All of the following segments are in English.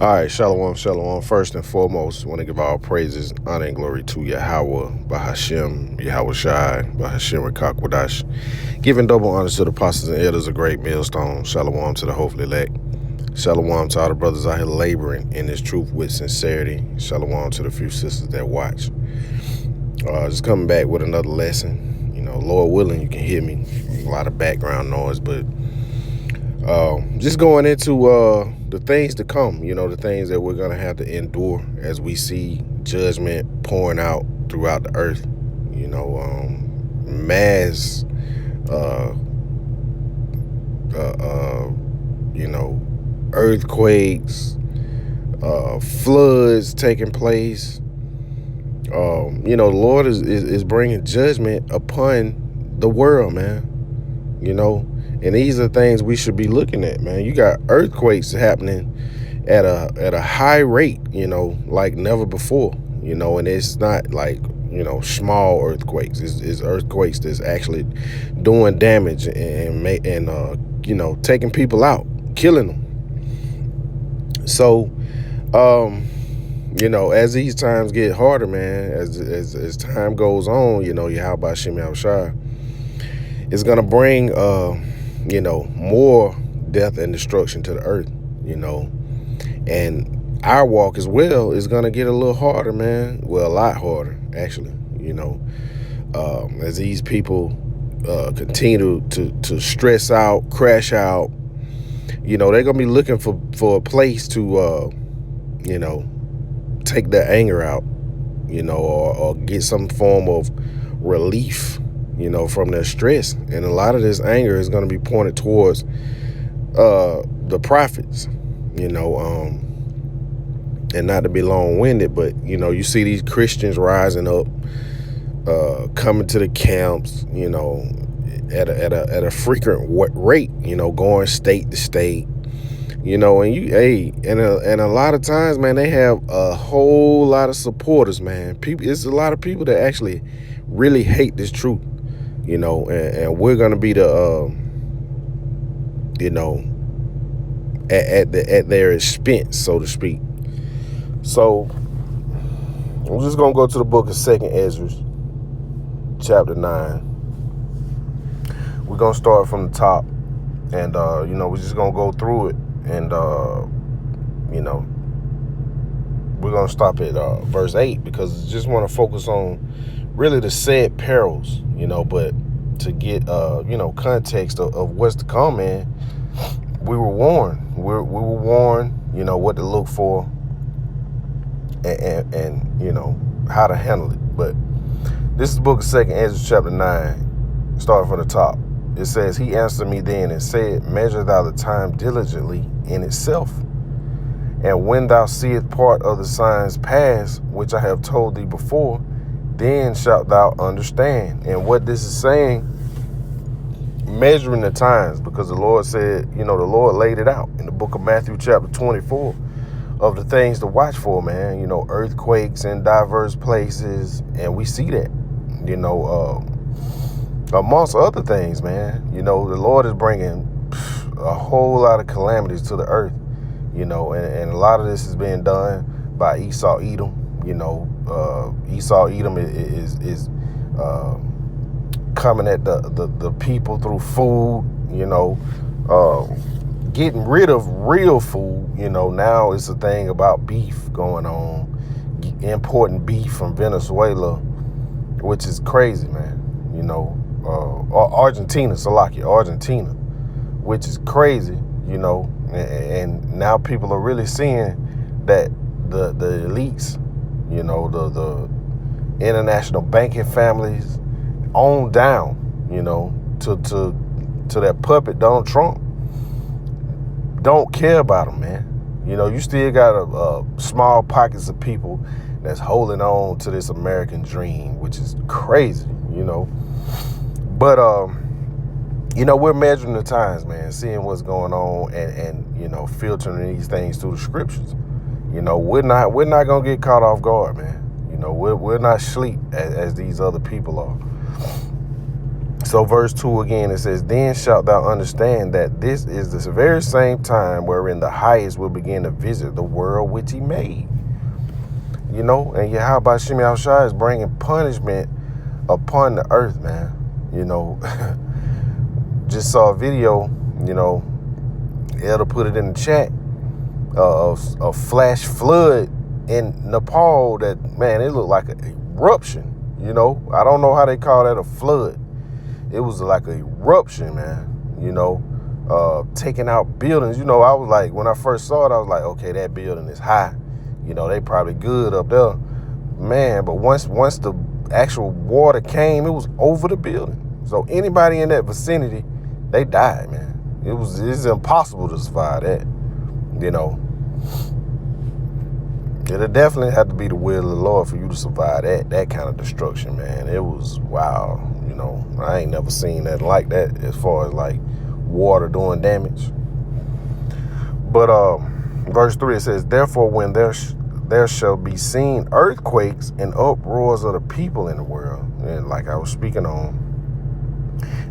All right, shalom, shalom. First and foremost, want to give all praises, honor, and glory to Yahweh, Bahashem, Yahweh Shai, Bahashem, Rakakwadash. Giving double honors to the apostles and elders of great millstone. Shalom to the hopefully elect. Shalom to all the brothers out here laboring in this truth with sincerity. Shalom to the few sisters that watch. Just coming back with another lesson. Lord willing, you can hear me. A lot of background noise, but just going into the things to come, the things that we're going to have to endure as we see judgment pouring out throughout the earth, mass, earthquakes, floods taking place. The Lord is bringing judgment upon the world, man, and these are things we should be looking at, man. You got earthquakes happening at a high rate, like never before, and it's not like, small earthquakes. It's earthquakes that's actually doing damage and taking people out, killing them. So, as these times get harder, man, as time goes on, Yahweh Shem Yahushua is gonna bring more death and destruction to the earth, and our walk as well is gonna get a little harder, man. Well, a lot harder, actually, as these people continue to stress out, crash out, they're gonna be looking for a place to take their anger out, or get some form of relief, from their stress. And a lot of this anger is going to be pointed towards the prophets, and not to be long-winded, but, you see these Christians rising up, coming to the camps, at a frequent rate, going state to state, and a lot of times, man, they have a whole lot of supporters, man. It's a lot of people that actually really hate this truth, and we're gonna be the, at their expense, so to speak. So I'm just gonna go to the book of 2nd Ezra, chapter 9. We're gonna start from the top, and we're just gonna go through it. And, we're going to stop at verse 8 because I just want to focus on really the said perils, but to get, context of what's to come, man. We were warned. We were warned, what to look for and how to handle it. But this is the book of 2nd Ezra chapter 9, starting from the top. It says, he answered me then and said, measure thou the time diligently in itself. And when thou seest part of the signs pass, which I have told thee before, then shalt thou understand. And what this is saying, measuring the times, because the Lord said, the Lord laid it out in the book of Matthew chapter 24 of the things to watch for, man. Earthquakes in diverse places. And we see that, amongst other things, man. The Lord is bringing a whole lot of calamities to the earth, and a lot of this is being done by Esau Edom. Esau Edom is coming at the people through food, getting rid of real food. Now it's a thing about beef going on, importing beef from Venezuela, which is crazy, man. Argentina, which is crazy, and now people are really seeing that the elites, the international banking families on down, to that puppet Donald Trump, don't care about them, man. You still got a small pockets of people that's holding on to this American dream, which is crazy, But, we're measuring the times, man, seeing what's going on and filtering these things through the scriptures. We're not going to get caught off guard, man. We're not asleep as these other people are. So verse 2 again, it says, then shalt thou understand that this is the very same time wherein the highest will begin to visit the world which he made. You know, and Yahweh Shem Yahushua is bringing punishment upon the earth, man. You know, just saw a video, you know, Elder put it in the chat, a flash flood in Nepal that, man, it looked like an eruption. You know, I don't know how they call that a flood. It was like an eruption, man, you know, taking out buildings. You know, I was like, when I first saw it, I was like, okay, that building is high. You know, they probably good up there. Man, but once the actual water came, it was over the building. So anybody in that vicinity, they died, man. It's impossible to survive that, you know. It'll definitely have to be the will of the Lord for you to survive that kind of destruction, man. It was wow. You know, I ain't never seen that like that as far as like water doing damage. But verse 3, it says, therefore when there shall be seen earthquakes and uproars of the people in the world, and like I was speaking on,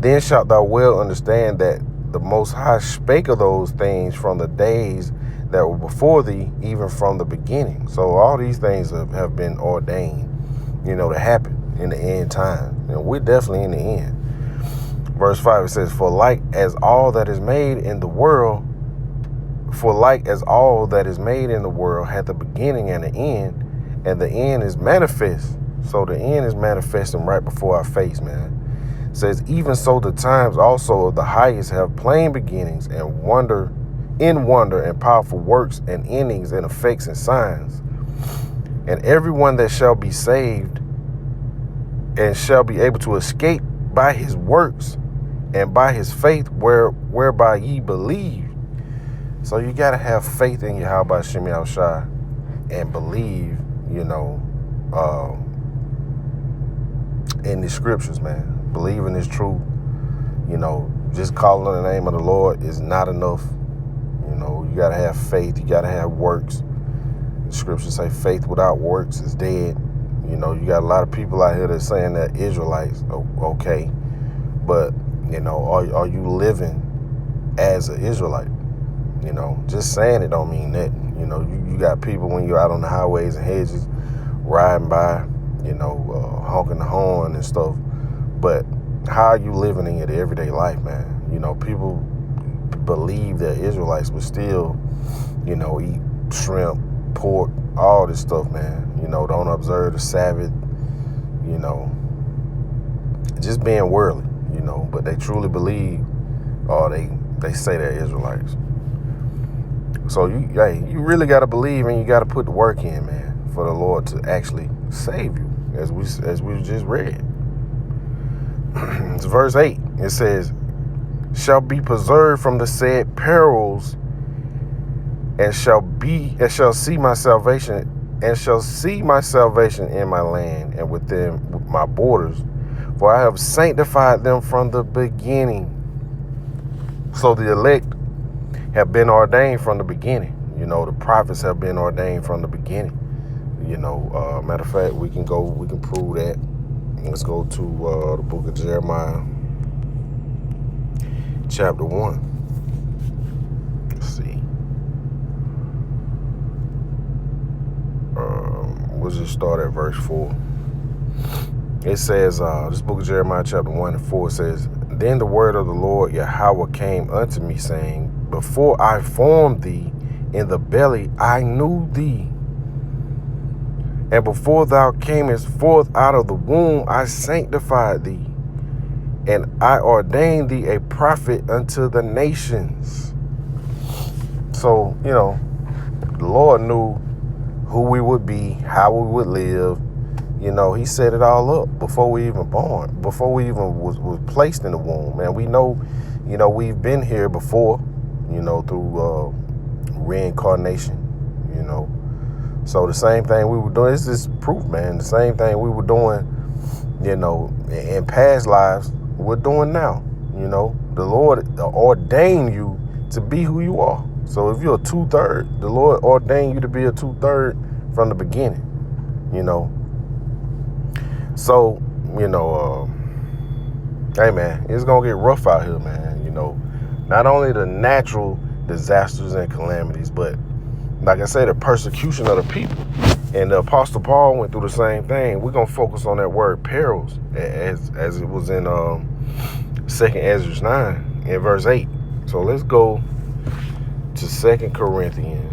then shalt thou well understand that the Most High spake of those things from the days that were before thee, even from the beginning. So all these things have been ordained, you know, to happen in the end time. And we're definitely in the end. Verse 5, it says, for like as all that is made in the world hath a beginning and an end, and the end is manifest. So the end is manifesting right before our face, man. It says, even so the times also of the highest have plain beginnings and wonder and powerful works and endings and effects and signs. And everyone that shall be saved and shall be able to escape by his works and by his faith whereby ye believe. So you got to have faith in Yahweh Shem Yahushua and believe, you know, in the scriptures, man. Believe in his truth. You know, just calling on the name of the Lord is not enough. You know, you got to have faith. You got to have works. The scriptures say faith without works is dead. You know, you got a lot of people out here that's saying that Israelites, okay, but, you know, are you living as an Israelite? You know, just saying it don't mean nothing. You know, you got people when you're out on the highways and hedges riding by, you know, honking the horn and stuff. But how are you living in your everyday life, man? You know, people believe that Israelites would still, you know, eat shrimp, pork, all this stuff, man. You know, don't observe the Sabbath, you know, just being worldly, you know, but they truly believe, or they say they're Israelites. So you really got to believe, and you got to put the work in, man, for the Lord to actually save you, as we just read. It's verse 8. It says, shall be preserved from the said perils, and shall see my salvation in my land and within my borders, for I have sanctified them from the beginning. So the elect have been ordained from the beginning. You know, the prophets have been ordained from the beginning. You know, matter of fact, we can prove that. Let's go to the book of Jeremiah, chapter 1. Let's see. We'll just start at verse 4. It says, this book of Jeremiah, chapter 1 and 4 says, then the word of the Lord Yahweh came unto me, saying, before I formed thee in the belly, I knew thee. And before thou camest forth out of the womb, I sanctified thee. And I ordained thee a prophet unto the nations. So, you know, the Lord knew who we would be, how we would live. You know, he set it all up before we even born, before we even was placed in the womb. And we know, you know, we've been here before, you know, through reincarnation, you know. So the same thing we were doing, this is proof, man. The same thing we were doing, you know, in past lives, we're doing now. You know, the Lord ordained you to be who you are. So if you're a 2/3, the Lord ordained you to be a 2/3 from the beginning, you know. So, you know, Hey, man, it's going to get rough out here, man. Not only the natural disasters and calamities, but like I said, the persecution of the people. And the Apostle Paul went through the same thing. We're going to focus on that word perils as it was in 2nd Ezra 9 in verse 8. So let's go to 2 Corinthians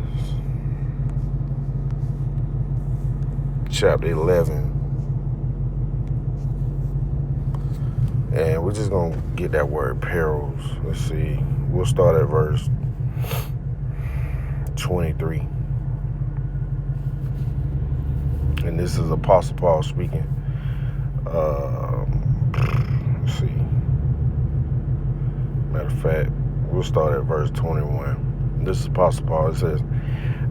chapter 11. And we're just going to get that word perils. Let's see. We'll start at verse 23. And this is Apostle Paul speaking. Let's see. Matter of fact, we'll start at verse 21. This is Apostle Paul. It says,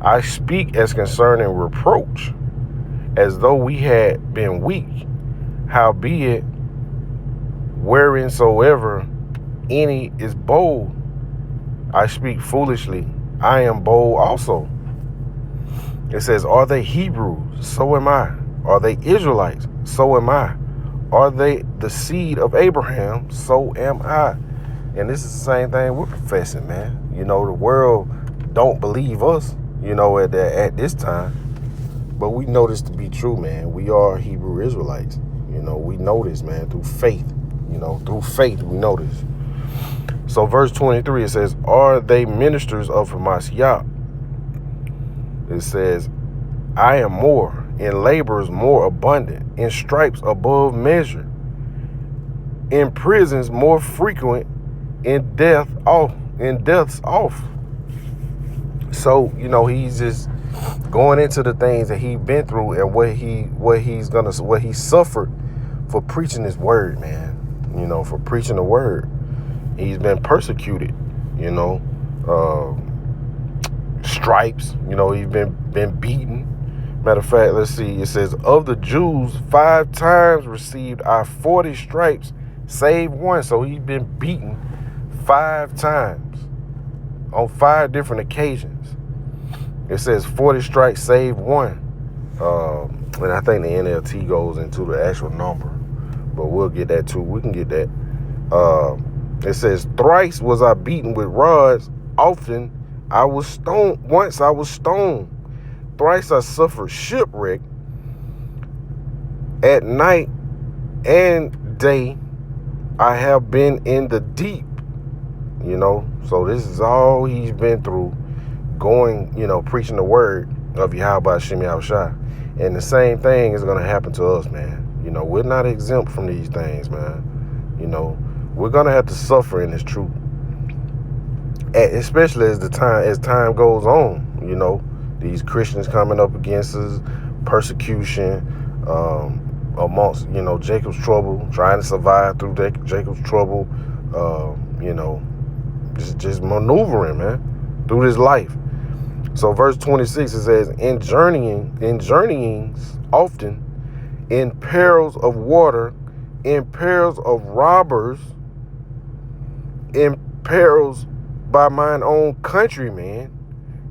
I speak as concerning reproach, as though we had been weak, howbeit, whereinsoever any is bold, I speak foolishly, I am bold also. It says, are they Hebrews? So am I. Are they Israelites? So am I. Are they the seed of Abraham? So am I. And this is the same thing we're professing, man. The world don't believe us, at this time. But we know this to be true, man. We are Hebrew Israelites. We know this, man, through faith. Through faith, we know this. So verse 23, it says, are they ministers of Hamashiach? It says, I am more, in labors more abundant, in stripes above measure, in prisons more frequent, in deaths off. So, he's just going into the things that he's been through and what he suffered for preaching his word, man. For preaching the word. He's been persecuted, stripes, he's been beaten. Matter of fact, let's see, it says, of the Jews 5 times received I 40 stripes, save one. So he's been beaten 5 times on 5 different occasions. It says 40 stripes, save one. And I think the NLT goes into the actual number, but we'll get that too. We can get that. It says, thrice was I beaten with rods, often I was stoned. Once I was stoned. Thrice I suffered shipwreck. At night and day I have been in the deep. So this is all he's been through, going, preaching the word of Yahweh Shem Yahushua. And the same thing is going to happen to us, man. We're not exempt from these things, man. We're going to have to suffer in this truth. Especially as time goes on, these Christians coming up against us, persecution, amongst, Jacob's trouble, trying to survive through Jacob's trouble, just maneuvering, man, through this life. So verse 26, it says, in journeyings often, in perils of water, in perils of robbers, in perils by mine own countrymen,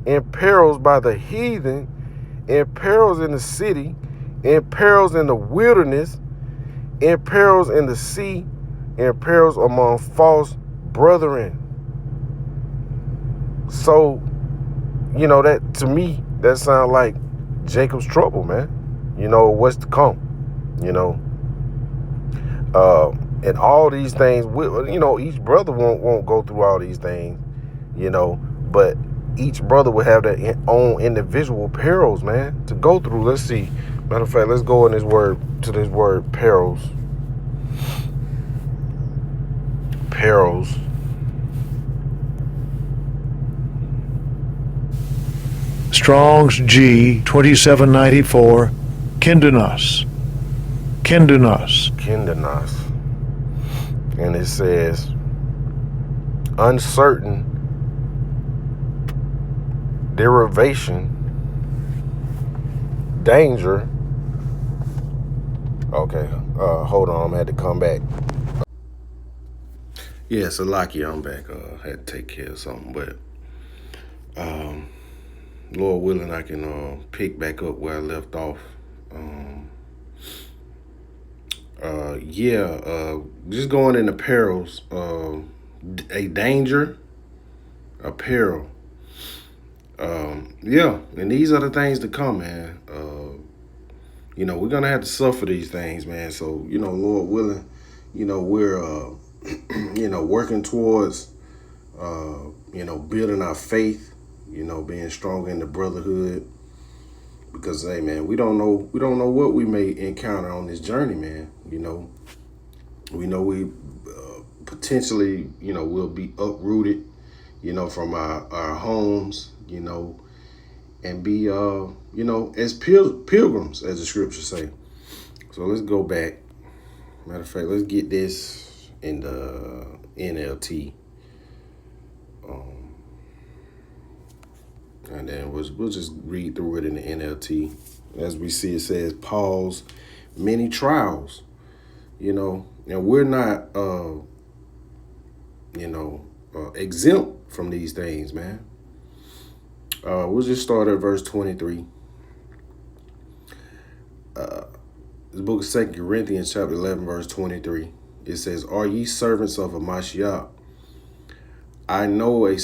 in perils by the heathen, in perils in the city, in perils in the wilderness, in perils in the sea, in perils among false brethren. So, that to me, that sounds like Jacob's trouble, man. What's to come, and all these things, each brother won't go through all these things, but each brother will have their own individual perils, man, to go through. Let's see. Matter of fact, let's go in this word perils. Perils. Strong's G 2794, Kendunas. And it says, uncertain derivation, danger. Okay, hold on, I'm gonna have to come back. Yeah, so lucky I'm back. Had to take care of something, but Lord willing, I can pick back up where I left off. just going into perils. A danger, a peril. And these are the things to come, man. We're gonna have to suffer these things, man. So, Lord willing, we're working towards building our faith, being strong in the brotherhood. Because hey man, we don't know what we may encounter on this journey, man. We know we potentially, will be uprooted, from our homes, and be as pilgrims, as the scriptures say. So let's go back. Matter of fact, let's get this in the NLT. And then we'll just read through it in the NLT. As we see, it says, Paul's many trials, and we're not, exempt from these things, man. We'll just start at verse 23. The book of 2 Corinthians chapter 11, verse 23. It says, Are ye servants of Hamashiach? I know I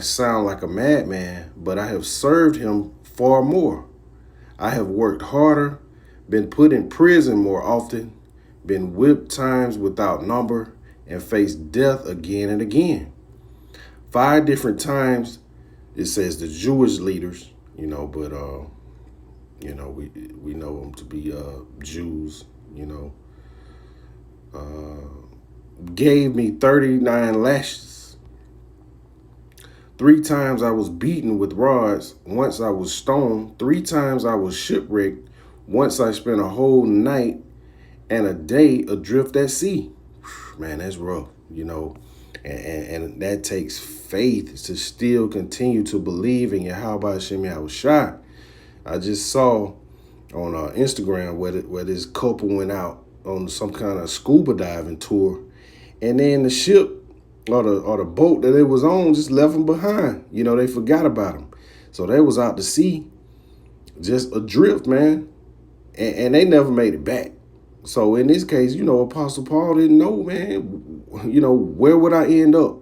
sound like a madman, but I have served him far more. I have worked harder, been put in prison more often, been whipped times without number, and faced death again and again. 5 different times, it says the Jewish leaders, but we know them to be Jews, gave me 39 lashes. 3 times I was beaten with rods. Once I was stoned. 3 times I was shipwrecked. Once I spent a whole night and a day adrift at sea. Man, that's rough, and that takes faith to still continue to believe in Yahweh Hashem Yahushua. I just saw on Instagram where this couple went out on some kind of scuba diving tour, and then the ship or the boat that it was on just left them behind. They forgot about them, so they was out to sea, just adrift, man, and they never made it back. So in this case, Apostle Paul didn't know, man, where would I end up,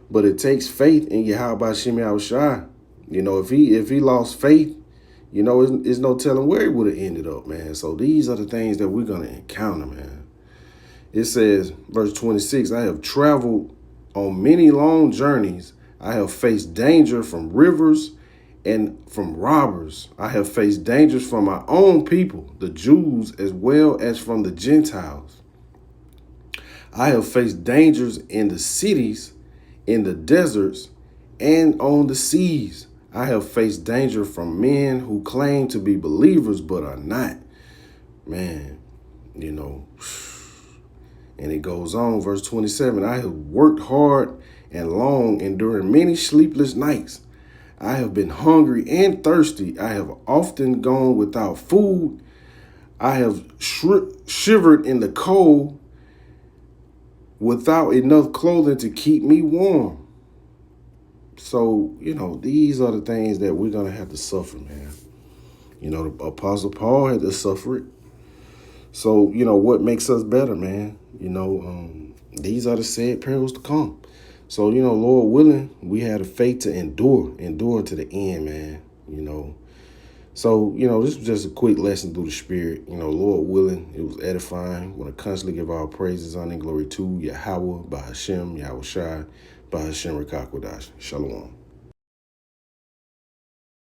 but it takes faith in Yahweh Hashem Yahushua. If he lost faith, it's no telling where he would have ended up, man. So these are the things that we're going to encounter, man. It says, verse 26, I have traveled on many long journeys. I have faced danger from rivers and from robbers. I have faced dangers from my own people, the Jews, as well as from the Gentiles. I have faced dangers in the cities, in the deserts, and on the seas. I have faced danger from men who claim to be believers but are not. Man, And it goes on, verse 27, I have worked hard and long, enduring many sleepless nights. I have been hungry and thirsty. I have often gone without food. I have shivered in the cold without enough clothing to keep me warm. So, these are the things that we're going to have to suffer, man. The Apostle Paul had to suffer it. So, what makes us better, man? These are the said perils to come. So, Lord willing, we have the faith to endure to the end, man. So, this was just a quick lesson through the Spirit. Lord willing, it was edifying. We want to constantly give our praises, honor, and glory to Yahweh, by Hashem, Yahushai, by Hashem, Rekakwadash. Shalom.